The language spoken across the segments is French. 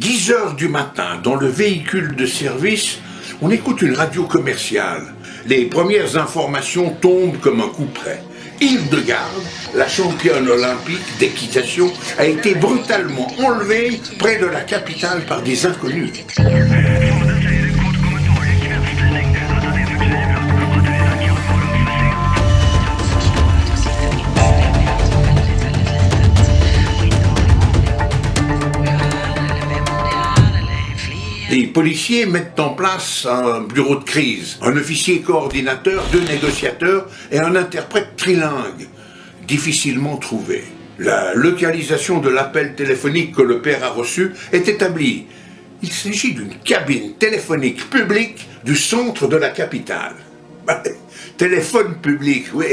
10 heures du matin, dans le véhicule de service, on écoute une radio commerciale. Les premières informations tombent comme un coup près. Hildegarde, la championne olympique d'équitation, a été brutalement enlevée près de la capitale par des inconnus. Les policiers mettent en place un bureau de crise, un officier coordinateur, 2 négociateurs et un interprète trilingue, difficilement trouvé. La localisation de l'appel téléphonique que le père a reçu est établie. Il s'agit d'une cabine téléphonique publique du centre de la capitale. Téléphone public, oui,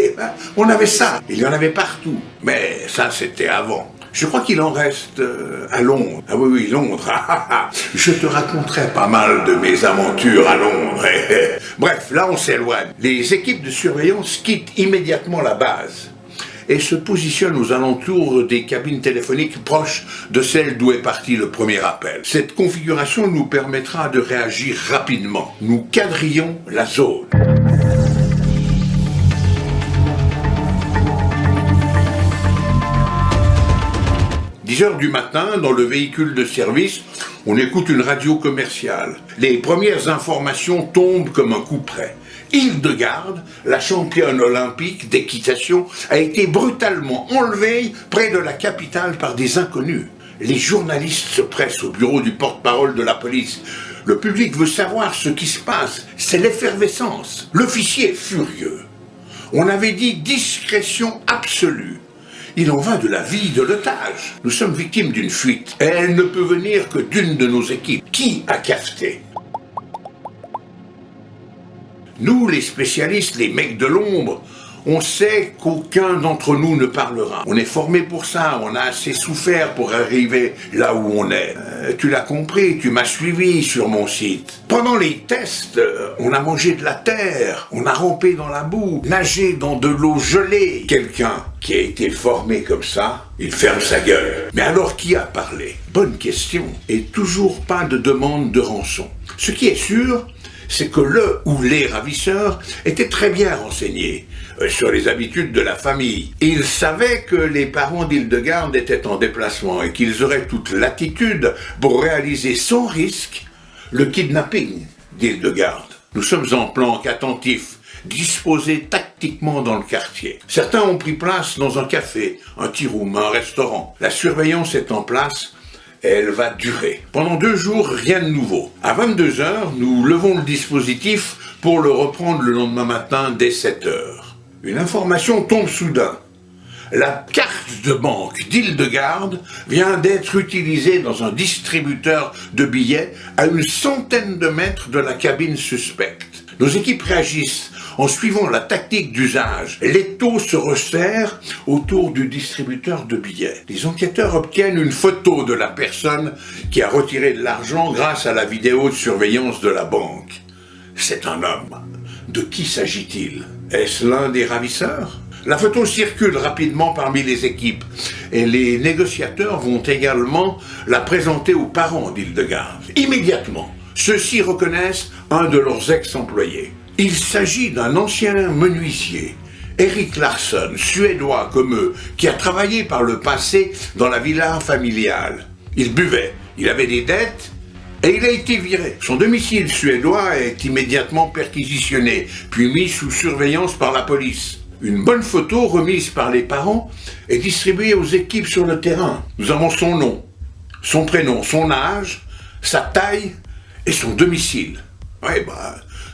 on avait ça, il y en avait partout, mais ça c'était avant. Je crois qu'il en reste à Londres. Ah oui, Londres. Je te raconterai pas mal de mes aventures à Londres. Bref, là on s'éloigne. Les équipes de surveillance quittent immédiatement la base et se positionnent aux alentours des cabines téléphoniques proches de celle d'où est parti le premier appel. Cette configuration nous permettra de réagir rapidement. Nous quadrillons la zone. 10 heures du matin, dans le véhicule de service, on écoute une radio commerciale. Les premières informations tombent comme un coup près. Hildegarde, la championne olympique d'équitation, a été brutalement enlevée près de la capitale par des inconnus. Les journalistes se pressent au bureau du porte-parole de la police. Le public veut savoir ce qui se passe. C'est l'effervescence. L'officier est furieux. On avait dit discrétion absolue. Il en va de la vie de l'otage. Nous sommes victimes d'une fuite. Et elle ne peut venir que d'une de nos équipes. Qui a cafeté? Nous, les spécialistes, les mecs de l'ombre, on sait qu'aucun d'entre nous ne parlera. On est formé pour ça, on a assez souffert pour arriver là où on est. Tu l'as compris, tu m'as suivi sur mon site. Pendant les tests, on a mangé de la terre, on a rampé dans la boue, nagé dans de l'eau gelée. Quelqu'un qui a été formé comme ça, il ferme sa gueule. Mais alors qui a parlé? Bonne question. Et toujours pas de demande de rançon. Ce qui est sûr, c'est que le ou les ravisseurs étaient très bien renseignés sur les habitudes de la famille. Ils savaient que les parents d'Hildegarde étaient en déplacement et qu'ils auraient toute latitude pour réaliser sans risque le kidnapping d'Hildegarde. Nous sommes en planque attentif, disposés tactiquement dans le quartier. Certains ont pris place dans un café, un tea room, un restaurant. La surveillance est en place. Et elle va durer. Pendant 2 jours, rien de nouveau. À 22 heures, nous levons le dispositif pour le reprendre le lendemain matin dès 7 heures. Une information tombe soudain. La carte de banque d'Hildegarde vient d'être utilisée dans un distributeur de billets à une centaine de mètres de la cabine suspecte. Nos équipes réagissent en suivant la tactique d'usage. L'étau se resserre autour du distributeur de billets. Les enquêteurs obtiennent une photo de la personne qui a retiré de l'argent grâce à la vidéo de surveillance de la banque. C'est un homme. De qui s'agit-il? Est-ce l'un des ravisseurs? La photo circule rapidement parmi les équipes et les négociateurs vont également la présenter aux parents d'Hildegarde. Immédiatement, ceux-ci reconnaissent un de leurs ex-employés. Il s'agit d'un ancien menuisier, Eric Larsson, suédois comme eux, qui a travaillé par le passé dans la villa familiale. Il buvait, il avait des dettes et il a été viré. Son domicile suédois est immédiatement perquisitionné, puis mis sous surveillance par la police. Une bonne photo remise par les parents est distribuée aux équipes sur le terrain. Nous avons son nom, son prénom, son âge, sa taille et son domicile.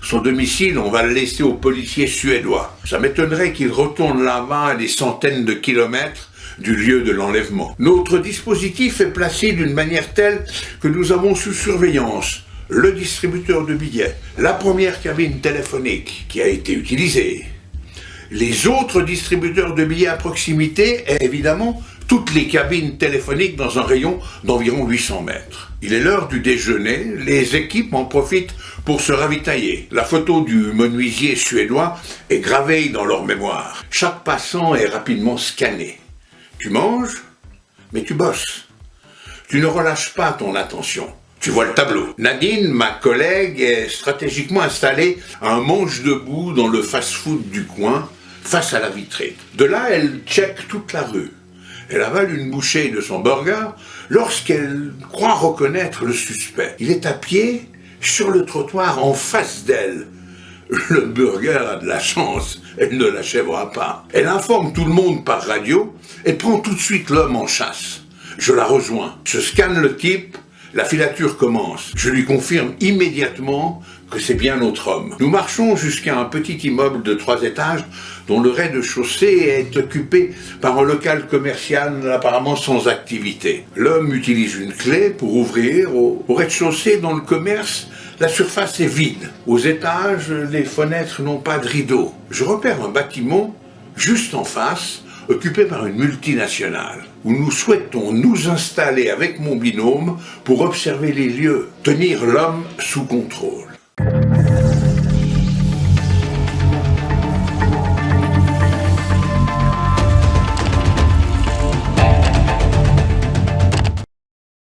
Son domicile, on va le laisser aux policiers suédois. Ça m'étonnerait qu'il retourne là-bas à des centaines de kilomètres du lieu de l'enlèvement. Notre dispositif est placé d'une manière telle que nous avons sous surveillance le distributeur de billets, la première cabine téléphonique qui a été utilisée, les autres distributeurs de billets à proximité et évidemment toutes les cabines téléphoniques dans un rayon d'environ 800 mètres. Il est l'heure du déjeuner, les équipes en profitent pour se ravitailler. La photo du menuisier suédois est gravée dans leur mémoire. Chaque passant est rapidement scanné. Tu manges, mais tu bosses. Tu ne relâches pas ton attention. Tu vois le tableau. Nadine, ma collègue, est stratégiquement installée à un manche debout dans le fast-food du coin, face à la vitrine. De là, elle check toute la rue. Elle avale une bouchée de son burger lorsqu'elle croit reconnaître le suspect. Il est à pied, sur le trottoir, en face d'elle. Le burger a de la chance, elle ne l'achèvera pas. Elle informe tout le monde par radio et prend tout de suite l'homme en chasse. Je la rejoins. Je scanne le type, la filature commence. Je lui confirme immédiatement que c'est bien notre homme. Nous marchons jusqu'à un petit immeuble de 3 étages dont le rez-de-chaussée est occupé par un local commercial apparemment sans activité. L'homme utilise une clé pour ouvrir. Au rez-de-chaussée, dans le commerce, la surface est vide. Aux étages, les fenêtres n'ont pas de rideaux. Je repère un bâtiment juste en face, occupé par une multinationale, où nous souhaitons nous installer avec mon binôme pour observer les lieux, tenir l'homme sous contrôle.